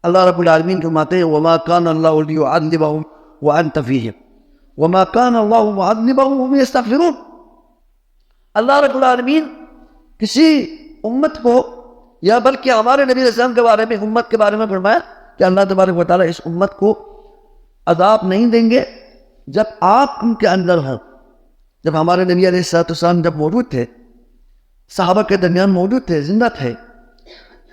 اللہ رب العالمین فرماتے ہیں وما کان اللہ لیعذبہم وانت فیہم وما کان اللہ معذبہم وہم یستغفرون. اللہ رب العالمین کسی امت کو یا بلکہ ہمارے نبی علیہ السلام کے بارے میں امت کے بارے میں فرمایا کہ اللہ تبارک و تعالیٰ اس امت کو عذاب نہیں دیں گے جب آپ ان کے اندر ہوں. جب ہمارے نبی علیہ السلام جب موجود تھے، صحابہ کے درمیان موجود تھے، زندہ تھے،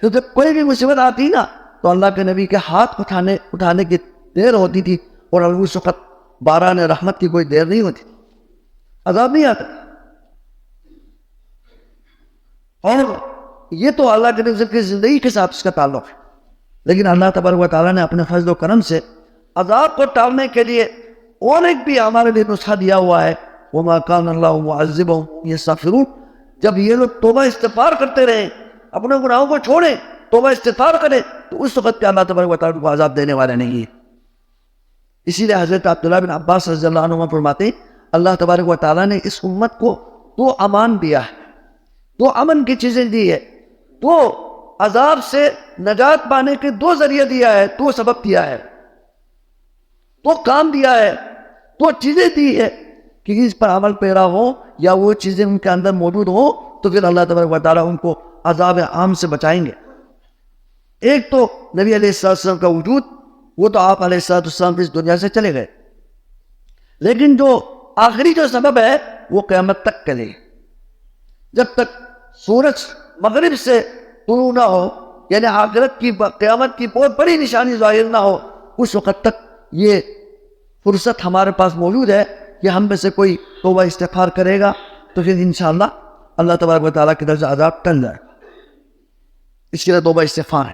تو جب کوئی بھی مصیبت آتی نا تو اللہ کے نبی کے ہاتھ اٹھانے کی دیر ہوتی تھی، اور اس وقت باران رحمت کی کوئی دیر نہیں ہوتی، عذاب نہیں آتا. اور یہ تو اللہ کے نبی کی زندگی کے ساتھ اس کا تعلق ہے. لیکن اللہ تبارک و تعالیٰ نے اپنے فضل و کرم سے عذاب کو ٹالنے کے لیے اور ایک بھی ہمارے لیے نسخہ دیا ہوا ہے وما کان اللہ معذبہم یستغفرون. جب یہ لوگ توبہ استغفار کرتے رہیں، اپنے گناہوں کو چھوڑیں، توبہ استغفار کریں، تو اس وقت پہ اللہ تبارک و تعالیٰ کو عذاب دینے والے نہیں ہے. اسی لیے حضرت عبداللہ بن عباس رضی اللہ عنہ فرماتے ہیں اللہ تبارک و تعالیٰ نے اس امت کو دو امان دیا ہے، دو امن کی چیزیں دی ہے، دو عذاب سے نجات پانے کے دو ذریعے دیا ہے، دو سبب دیا ہے، دو کام دیا ہے، دو چیزیں دی ہے کہ اس پر عمل پیرا ہو یا وہ چیزیں ان کے اندر موجود ہوں تو پھر اللہ تبارک و تعالیٰ ان کو عذاب عام سے بچائیں گے. ایک تو نبی علیہ السلام کا وجود، وہ تو آپ علیہ السلام اس دنیا سے چلے گئے، لیکن جو آخری جو سبب ہے وہ قیامت تک کے لیے، جب تک سورج مغرب سے طلوع نہ ہو، یعنی آخرت کی قیامت کی بہت بڑی نشانی ظاہر نہ ہو، اس وقت تک یہ فرصت ہمارے پاس موجود ہے کہ ہم میں سے کوئی توبہ استغفار کرے گا تو پھر انشاءاللہ اللہ تبارک و تعالیٰ کی طرف سے عذاب ٹل جائے گا. اس کے لیے توبہ استغفار ہے.